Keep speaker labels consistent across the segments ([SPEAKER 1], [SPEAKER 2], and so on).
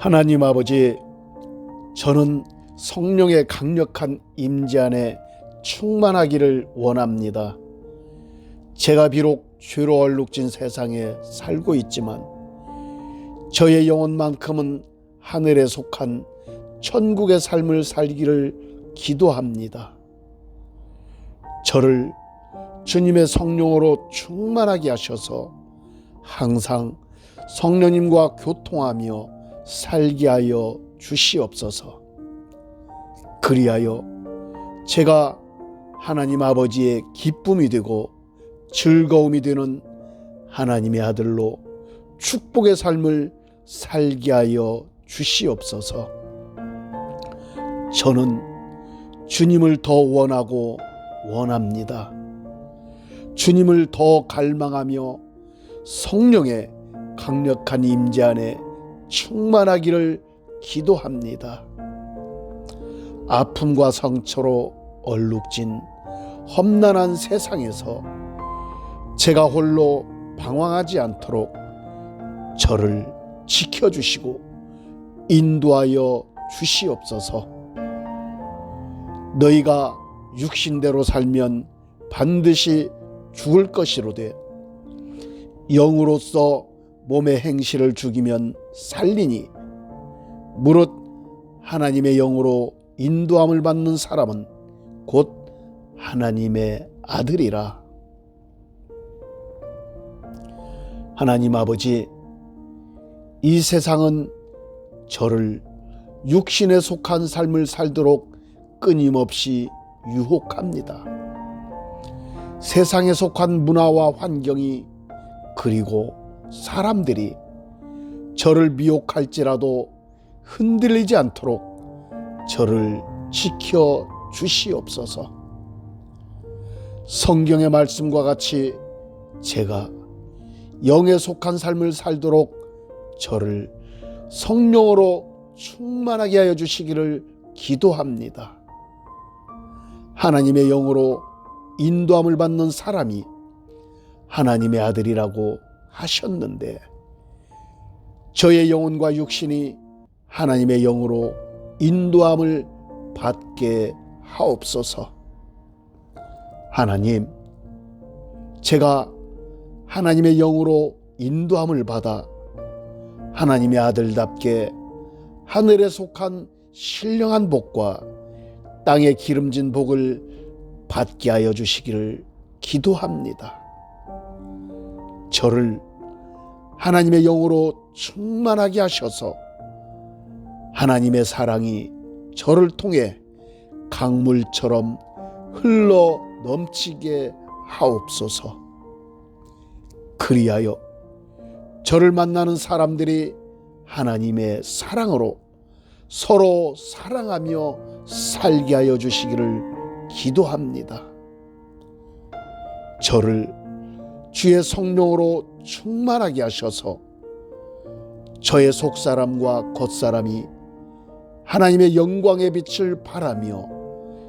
[SPEAKER 1] 하나님 아버지, 저는 성령의 강력한 임재 안에 충만하기를 원합니다. 제가 비록 죄로 얼룩진 세상에 살고 있지만 저의 영혼만큼은 하늘에 속한 천국의 삶을 살기를 기도합니다. 저를 주님의 성령으로 충만하게 하셔서 항상 성령님과 교통하며 살게 하여 주시옵소서. 그리하여 제가 하나님 아버지의 기쁨이 되고 즐거움이 되는 하나님의 아들로 축복의 삶을 살게 하여 주시옵소서. 저는 주님을 더 원하고 원합니다. 주님을 더 갈망하며 성령의 강력한 임재 안에 충만하기를 기도합니다. 아픔과 상처로 얼룩진 험난한 세상에서 제가 홀로 방황하지 않도록 저를 지켜주시고 인도하여 주시옵소서. 너희가 육신대로 살면 반드시 죽을 것이로되 영으로서 몸의 행실을 죽이면 살리니 무릇 하나님의 영으로 인도함을 받는 사람은 곧 하나님의 아들이라. 하나님 아버지, 이 세상은 저를 육신에 속한 삶을 살도록 끊임없이 유혹합니다. 세상에 속한 문화와 환경이 그리고 사람들이 저를 미혹할지라도 흔들리지 않도록 저를 지켜 주시옵소서. 성경의 말씀과 같이 제가 영에 속한 삶을 살도록 저를 성령으로 충만하게 하여 주시기를 기도합니다. 하나님의 영으로 인도함을 받는 사람이 하나님의 아들이라고 하셨는데 저의 영혼과 육신이 하나님의 영으로 인도함을 받게 하옵소서. 하나님, 제가 하나님의 영으로 인도함을 받아 하나님의 아들답게 하늘에 속한 신령한 복과 땅에 기름진 복을 받게 하여 주시기를 기도합니다. 저를 하나님의 영으로 충만하게 하셔서 하나님의 사랑이 저를 통해 강물처럼 흘러 넘치게 하옵소서. 그리하여 저를 만나는 사람들이 하나님의 사랑으로 서로 사랑하며 살게 하여 주시기를 기도합니다. 저를 주의 성령으로 충만하게 하셔서 저의 속사람과 겉사람이 하나님의 영광의 빛을 발하며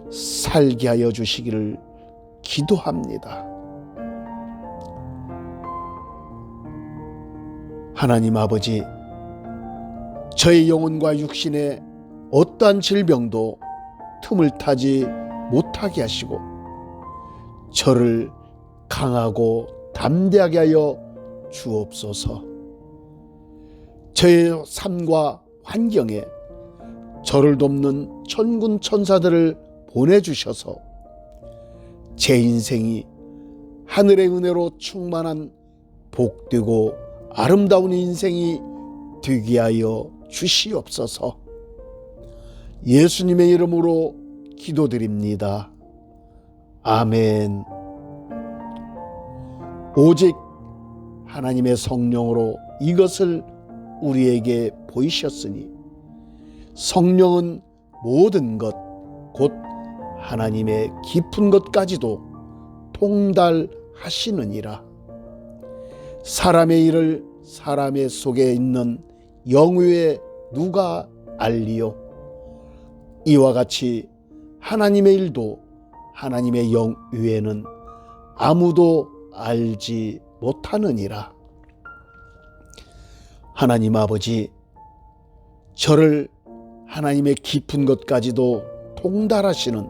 [SPEAKER 1] 살게 하여 주시기를 기도합니다. 하나님 아버지, 저의 영혼과 육신에 어떠한 질병도 틈을 타지 못하게 하시고 저를 강하고 담대하게 하여 주옵소서. 저의 삶과 환경에 저를 돕는 천군 천사들을 보내주셔서 제 인생이 하늘의 은혜로 충만한 복되고 아름다운 인생이 되게 하여 주시옵소서. 예수님의 이름으로 기도드립니다. 아멘. 오직 하나님의 성령으로 이것을 우리에게 보이셨으니 성령은 모든 것, 곧 하나님의 깊은 것까지도 통달하시느니라. 사람의 일을 사람의 속에 있는 영 외에 누가 알리요? 이와 같이 하나님의 일도 하나님의 영 외에는 아무도 알지 못하느니라. 하나님 아버지, 저를 하나님의 깊은 것까지도 통달하시는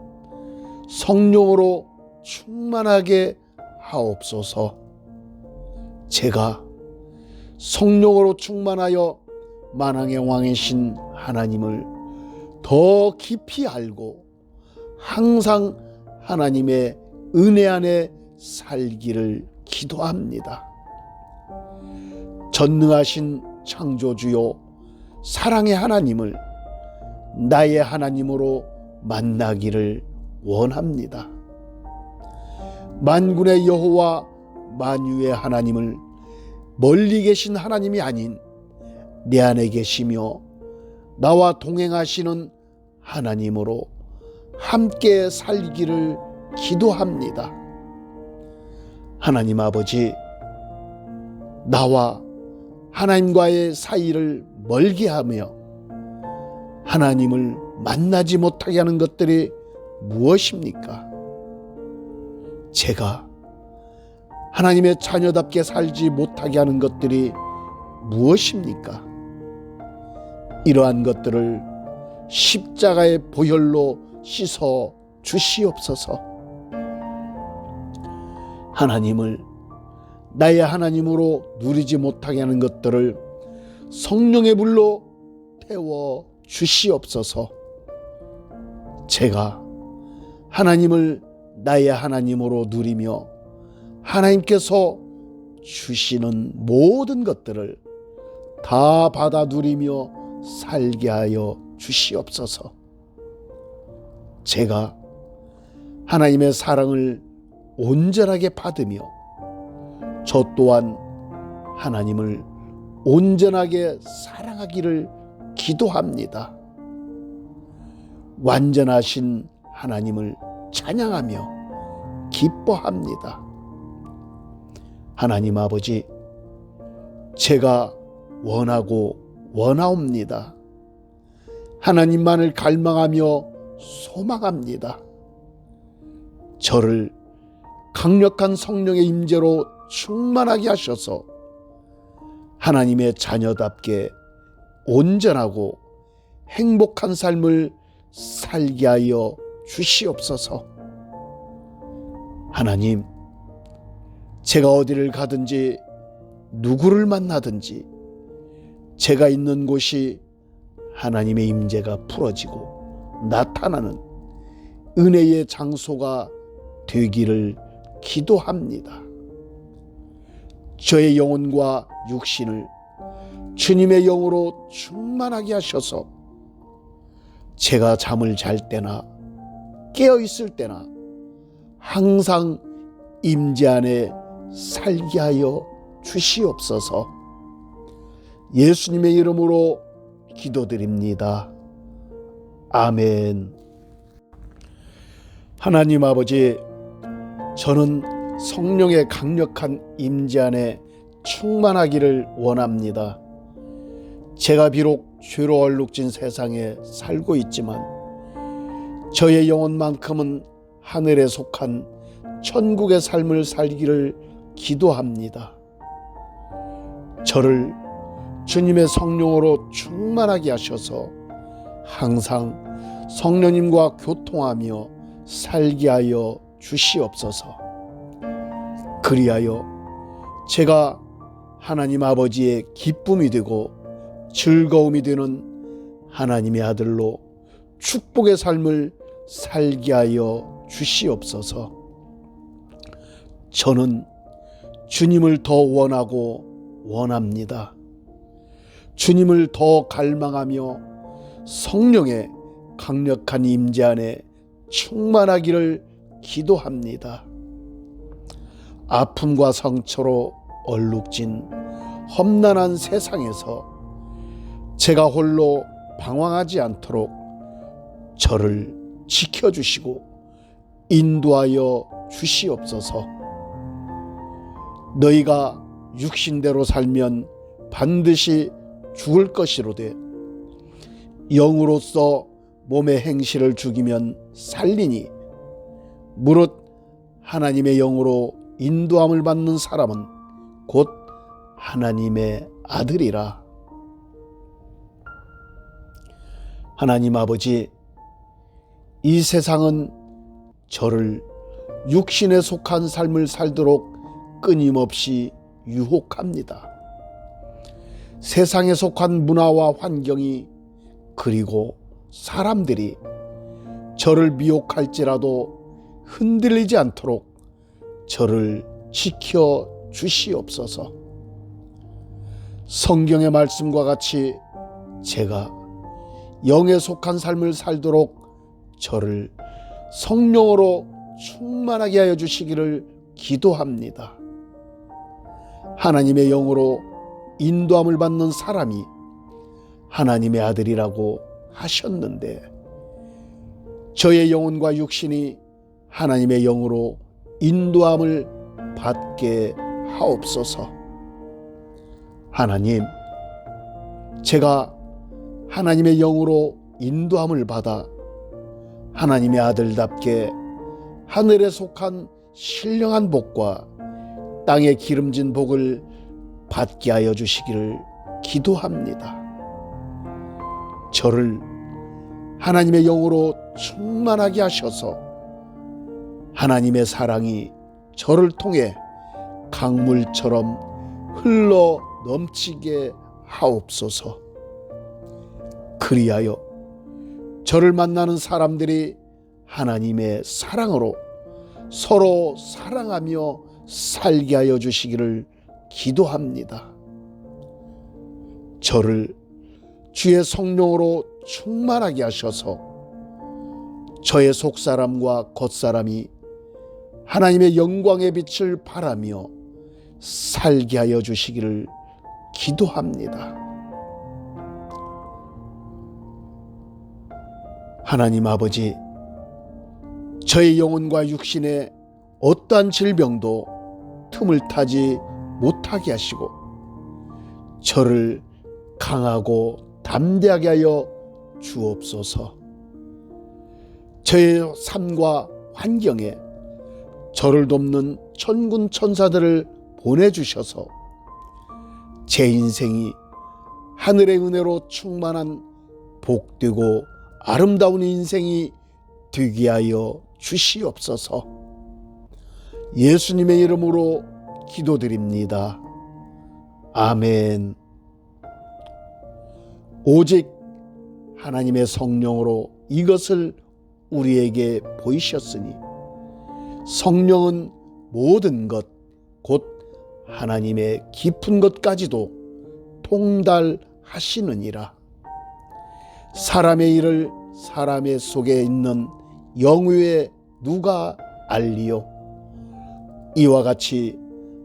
[SPEAKER 1] 성령으로 충만하게 하옵소서. 제가 성령으로 충만하여 만왕의 왕이신 하나님을 더 깊이 알고 항상 하나님의 은혜 안에 살기를 기도합니다. 전능하신 창조주요 사랑의 하나님을 나의 하나님으로 만나기를 원합니다. 만군의 여호와 만유의 하나님을 멀리 계신 하나님이 아닌 내 안에 계시며 나와 동행하시는 하나님으로 함께 살기를 기도합니다. 하나님 아버지, 나와 하나님과의 사이를 멀게 하며 하나님을 만나지 못하게 하는 것들이 무엇입니까? 제가 하나님의 자녀답게 살지 못하게 하는 것들이 무엇입니까? 이러한 것들을 십자가의 보혈로 씻어 주시옵소서. 하나님을 나의 하나님으로 누리지 못하게 하는 것들을 성령의 불로 태워 주시옵소서. 제가 하나님을 나의 하나님으로 누리며 하나님께서 주시는 모든 것들을 다 받아 누리며 살게 하여 주시옵소서. 제가 하나님의 사랑을 온전하게 받으며 저 또한 하나님을 온전하게 사랑하기를 기도합니다. 완전하신 하나님을 찬양하며 기뻐합니다. 하나님 아버지, 제가 원하고 원하옵니다. 하나님만을 갈망하며 소망합니다. 저를 강력한 성령의 임재로 충만하게 하셔서 하나님의 자녀답게 온전하고 행복한 삶을 살게 하여 주시옵소서. 하나님, 제가 어디를 가든지 누구를 만나든지 제가 있는 곳이 하나님의 임재가 풀어지고 나타나는 은혜의 장소가 되기를 기도합니다. 저의 영혼과 육신을 주님의 영으로 충만하게 하셔서 제가 잠을 잘 때나 깨어 있을 때나 항상 임재 안에 살게 하여 주시옵소서. 예수님의 이름으로 기도드립니다. 아멘. 하나님 아버지, 저는 성령의 강력한 임재 안에 충만하기를 원합니다. 제가 비록 죄로 얼룩진 세상에 살고 있지만 저의 영혼만큼은 하늘에 속한 천국의 삶을 살기를 기도합니다. 저를 주님의 성령으로 충만하게 하셔서 항상 성령님과 교통하며 살게 하여 주시옵소서. 그리하여 제가 하나님 아버지의 기쁨이 되고 즐거움이 되는 하나님의 아들로 축복의 삶을 살게 하여 주시옵소서. 저는 주님을 더 원하고 원합니다. 주님을 더 갈망하며 성령의 강력한 임재 안에 충만하기를 기도합니다. 아픔과 상처로 얼룩진 험난한 세상에서 제가 홀로 방황하지 않도록 저를 지켜주시고 인도하여 주시옵소서. 너희가 육신대로 살면 반드시 죽을 것이로되 영으로서 몸의 행실을 죽이면 살리니 무릇 하나님의 영으로 인도함을 받는 사람은 곧 하나님의 아들이라. 하나님 아버지, 이 세상은 저를 육신에 속한 삶을 살도록 끊임없이 유혹합니다. 세상에 속한 문화와 환경이, 그리고 사람들이 저를 미혹할지라도 흔들리지 않도록 저를 지켜 주시옵소서. 성경의 말씀과 같이 제가 영에 속한 삶을 살도록 저를 성령으로 충만하게 하여 주시기를 기도합니다. 하나님의 영으로 인도함을 받는 사람이 하나님의 아들이라고 하셨는데, 저의 영혼과 육신이 하나님의 영으로 인도함을 받게 하옵소서. 하나님, 제가 하나님의 영으로 인도함을 받아 하나님의 아들답게 하늘에 속한 신령한 복과 땅에 기름진 복을 받게 하여 주시기를 기도합니다. 저를 하나님의 영으로 충만하게 하셔서 하나님의 사랑이 저를 통해 강물처럼 흘러 넘치게 하옵소서. 그리하여 저를 만나는 사람들이 하나님의 사랑으로 서로 사랑하며 살게 하여 주시기를 기도합니다. 저를 주의 성령으로 충만하게 하셔서 저의 속사람과 겉사람이 하나님의 영광의 빛을 발하며 살게 하여 주시기를 기도합니다. 하나님 아버지, 저의 영혼과 육신에 어떠한 질병도 틈을 타지 못하게 하시고 저를 강하고 담대하게 하여 주옵소서. 저의 삶과 환경에 저를 돕는 천군 천사들을 보내주셔서 제 인생이 하늘의 은혜로 충만한 복되고 아름다운 인생이 되게 하여 주시옵소서. 예수님의 이름으로 기도드립니다. 아멘. 오직 하나님의 성령으로 이것을 우리에게 보이셨으니 성령은 모든 것, 곧 하나님의 깊은 것까지도 통달하시느니라. 사람의 일을 사람의 속에 있는 영위에 누가 알리요? 이와 같이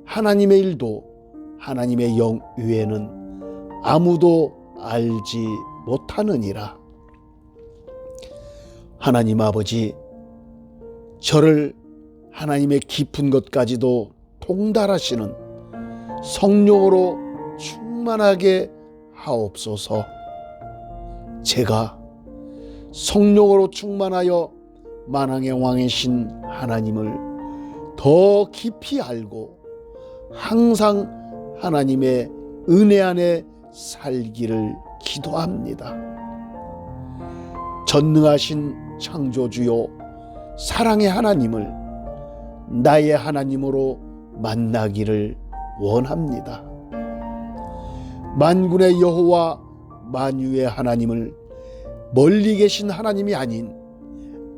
[SPEAKER 1] 하나님의 일도 하나님의 영 위에는 아무도 알지 못하느니라. 하나님 아버지, 저를 하나님의 깊은 것까지도 통달하시는 성령으로 충만하게 하옵소서. 제가 성령으로 충만하여 만왕의 왕이신 하나님을 더 깊이 알고 항상 하나님의 은혜 안에 살기를 기도합니다. 전능하신 창조주요 사랑의 하나님을 나의 하나님으로 만나기를 원합니다. 만군의 여호와 만유의 하나님을 멀리 계신 하나님이 아닌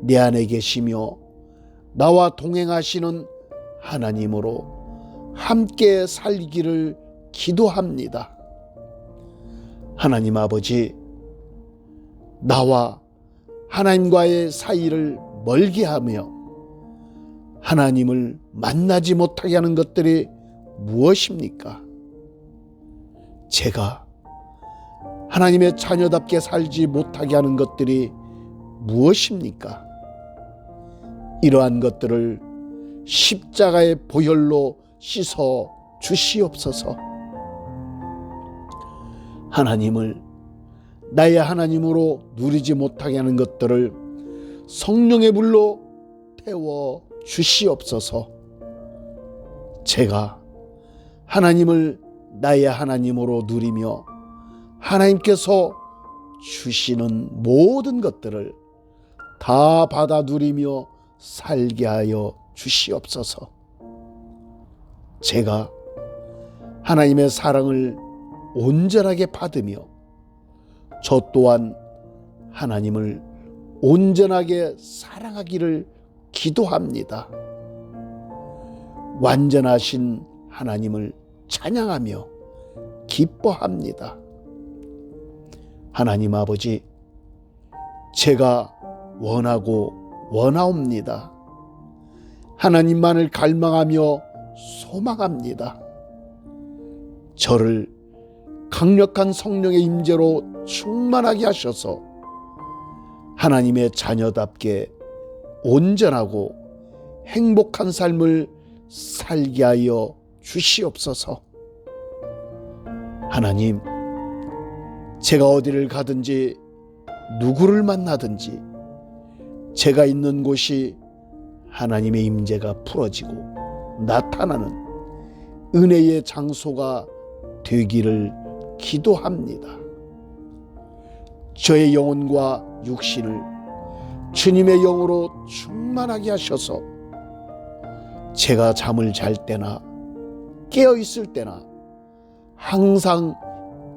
[SPEAKER 1] 내 안에 계시며 나와 동행하시는 하나님으로 함께 살기를 기도합니다. 하나님 아버지, 나와 하나님과의 사이를 멀게 하며 하나님을 만나지 못하게 하는 것들이 무엇입니까? 제가 하나님의 자녀답게 살지 못하게 하는 것들이 무엇입니까? 이러한 것들을 십자가의 보혈로 씻어 주시옵소서. 하나님을 나의 하나님으로 누리지 못하게 하는 것들을 성령의 불로 태워 주시옵소서. 제가 하나님을 나의 하나님으로 누리며 하나님께서 주시는 모든 것들을 다 받아 누리며 살게 하여 주시옵소서. 제가 하나님의 사랑을 온전하게 받으며 저 또한 하나님을 온전하게 사랑하기를 기도합니다. 완전하신 하나님을 찬양하며 기뻐합니다. 하나님 아버지, 제가 원하고 원하옵니다. 하나님만을 갈망하며 소망합니다. 저를 강력한 성령의 임재로 충만하게 하셔서 하나님의 자녀답게 온전하고 행복한 삶을 살게 하여 주시옵소서. 하나님, 제가 어디를 가든지 누구를 만나든지 제가 있는 곳이 하나님의 임재가 풀어지고 나타나는 은혜의 장소가 되기를 기도합니다. 저의 영혼과 육신을 주님의 영으로 충만하게 하셔서 제가 잠을 잘 때나 깨어 있을 때나 항상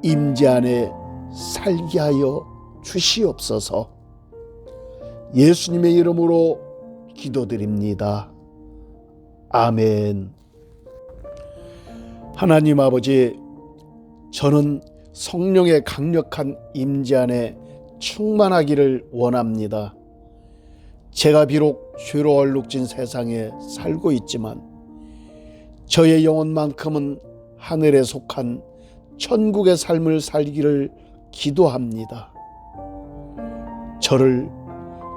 [SPEAKER 1] 임재 안에 살게 하여 주시옵소서. 예수님의 이름으로 기도드립니다. 아멘. 하나님 아버지, 저는 성령의 강력한 임재 안에 충만하기를 원합니다. 제가 비록 죄로 얼룩진 세상에 살고 있지만 저의 영혼만큼은 하늘에 속한 천국의 삶을 살기를 기도합니다. 저를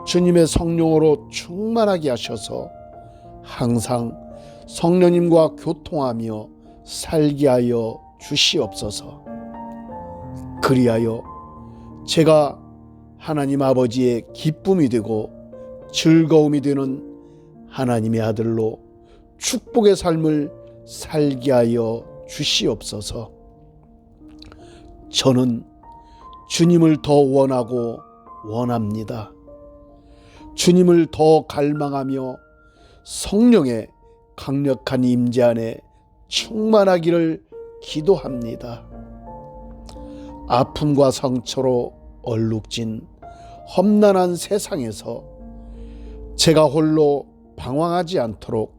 [SPEAKER 1] 주님의 성령으로 충만하게 하셔서 항상 성령님과 교통하며 살게 하여 주시옵소서. 그리하여 제가 하나님 아버지의 기쁨이 되고 즐거움이 되는 하나님의 아들로 축복의 삶을 살게 하여 주시옵소서. 저는 주님을 더 원하고 원합니다. 주님을 더 갈망하며 성령의 강력한 임재 안에 충만하기를 기도합니다. 아픔과 상처로 얼룩진 험난한 세상에서 제가 홀로 방황하지 않도록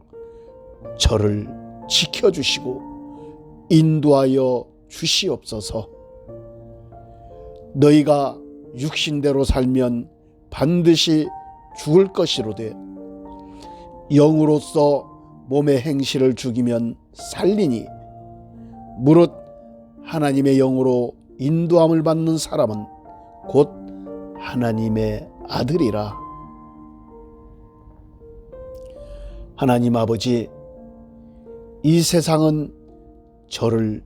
[SPEAKER 1] 저를 지켜주시고 인도하여 주시옵소서. 너희가 육신대로 살면 반드시 죽을 것이로되 영으로서 몸의 행실을 죽이면 살리니 무릇 하나님의 영으로 인도함을 받는 사람은 곧 하나님의 아들이라. 하나님 아버지, 이 세상은 저를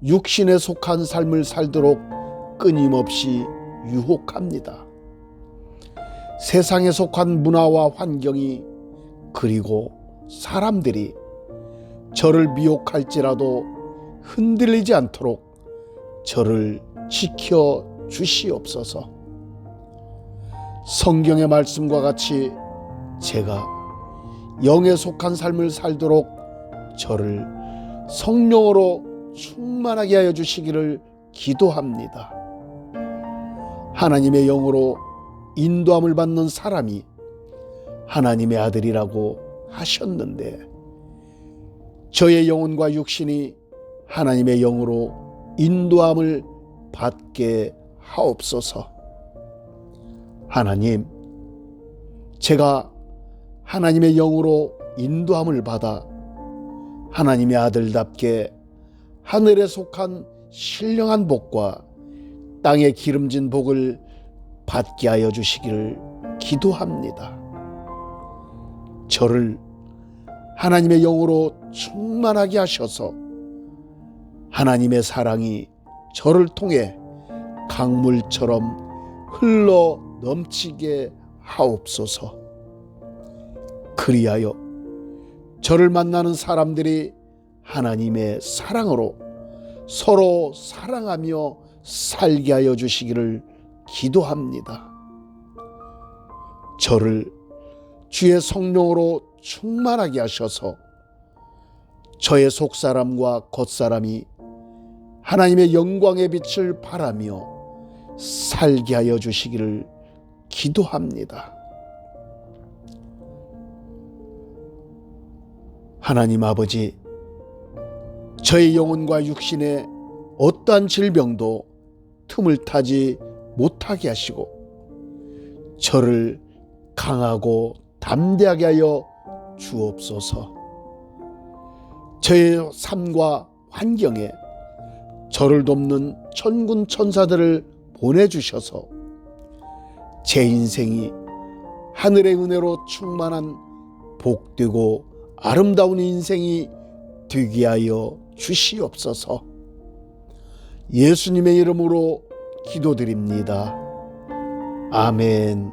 [SPEAKER 1] 육신에 속한 삶을 살도록 끊임없이 유혹합니다. 세상에 속한 문화와 환경이 그리고 사람들이 저를 미혹할지라도 흔들리지 않도록 저를 지켜 주시옵소서. 성경의 말씀과 같이 제가 영에 속한 삶을 살도록 저를 성령으로 충만하게 하여 주시기를 기도합니다. 하나님의 영으로 인도함을 받는 사람이 하나님의 아들이라고 하셨는데 저의 영혼과 육신이 하나님의 영으로 인도함을 받게 하옵소서. 하나님, 제가 하나님의 영으로 인도함을 받아 하나님의 아들답게 하늘에 속한 신령한 복과 땅에 기름진 복을 받게 하여 주시기를 기도합니다. 저를 하나님의 영으로 충만하게 하셔서 하나님의 사랑이 저를 통해 강물처럼 흘러 넘치게 하옵소서. 그리하여 저를 만나는 사람들이 하나님의 사랑으로 서로 사랑하며 살게 하여 주시기를 기도합니다. 저를 주의 성령으로 충만하게 하셔서 저의 속사람과 겉사람이 하나님의 영광의 빛을 발하며 살게 하여 주시기를 기도합니다. 하나님 아버지, 저의 영혼과 육신에 어떠한 질병도 틈을 타지 못하게 하시고 저를 강하고 담대하게 하여 주옵소서. 저의 삶과 환경에 저를 돕는 천군 천사들을 보내주셔서 제 인생이 하늘의 은혜로 충만한 복되고 아름다운 인생이 되게 하여 주시옵소서. 예수님의 이름으로 기도드립니다. 아멘.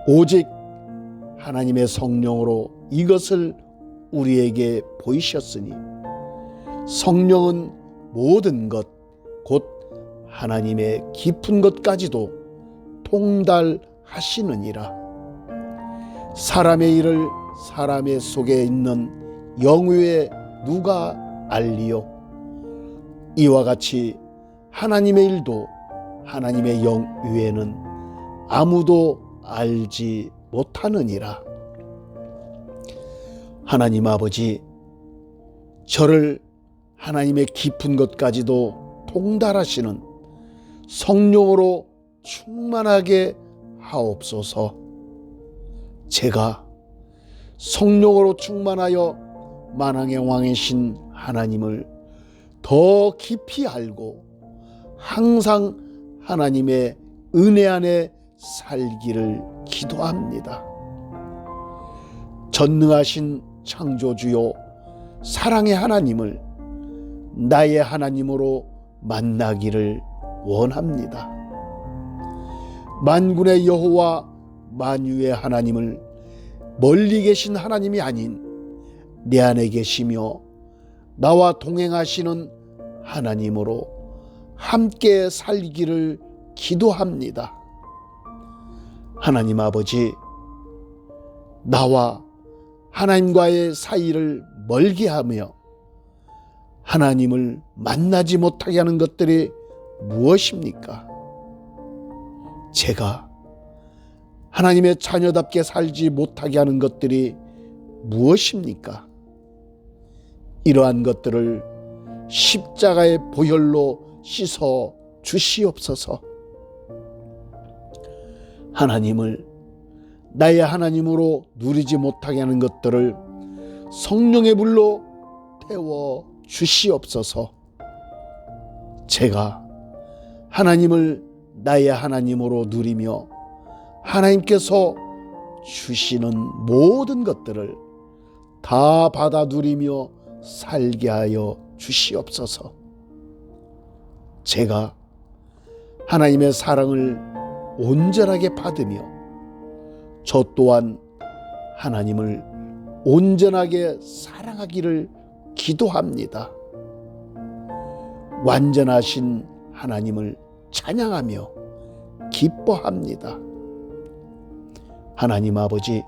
[SPEAKER 1] 오직 하나님의 성령으로 이것을 우리에게 보이셨으니 성령은 모든 것, 곧 하나님의 깊은 것까지도 통달하시느니라. 사람의 일을 사람의 속에 있는 영 외에 누가 알리요? 이와 같이 하나님의 일도 하나님의 영 외에는 아무도 알지 못하느니라. 하나님 아버지, 저를 하나님의 깊은 것까지도 통달하시는 성령으로 충만하게 하옵소서. 제가 성령으로 충만하여 만왕의 왕이신 하나님을 더 깊이 알고 항상 하나님의 은혜 안에 살기를 기도합니다. 전능하신 창조주요 사랑의 하나님을 나의 하나님으로 만나기를 원합니다. 만군의 여호와 만유의 하나님을 멀리 계신 하나님이 아닌 내 안에 계시며 나와 동행하시는 하나님으로 함께 살기를 기도합니다. 하나님 아버지, 나와 하나님과의 사이를 멀게 하며 하나님을 만나지 못하게 하는 것들이 무엇입니까? 제가 하나님의 자녀답게 살지 못하게 하는 것들이 무엇입니까? 이러한 것들을 십자가의 보혈로 씻어 주시옵소서. 하나님을 나의 하나님으로 누리지 못하게 하는 것들을 성령의 불로 태워 주시옵소서. 제가 하나님을 나의 하나님으로 누리며 하나님께서 주시는 모든 것들을 다 받아 누리며 살게 하여 주시옵소서. 제가 하나님의 사랑을 온전하게 받으며 저 또한 하나님을 온전하게 사랑하기를 기도합니다. 완전하신 하나님을 찬양하며 기뻐합니다. 하나님 아버지,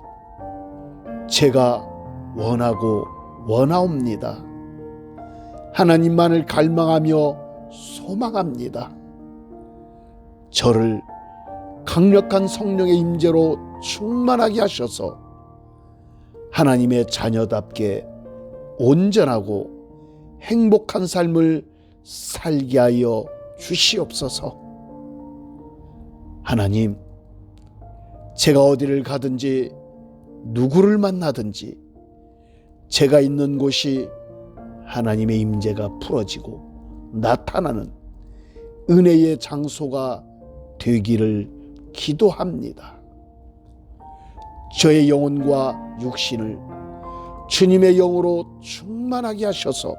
[SPEAKER 1] 제가 원하고 원하옵니다. 하나님만을 갈망하며 소망합니다. 저를 강력한 성령의 임재로 충만하게 하셔서 하나님의 자녀답게 온전하고 행복한 삶을 살게 하여 주시옵소서. 하나님, 제가 어디를 가든지 누구를 만나든지 제가 있는 곳이 하나님의 임재가 풀어지고 나타나는 은혜의 장소가 되기를 기도합니다. 저의 영혼과 육신을 주님의 영으로 충만하게 하셔서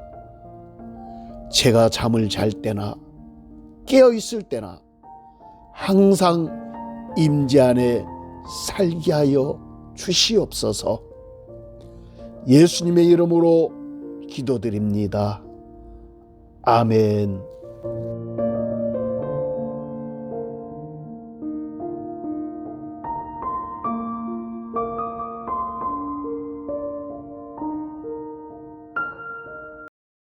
[SPEAKER 1] 제가 잠을 잘 때나 깨어 있을 때나 항상 임재 안에 살게 하여 주시옵소서. 예수님의 이름으로 기도드립니다. 아멘.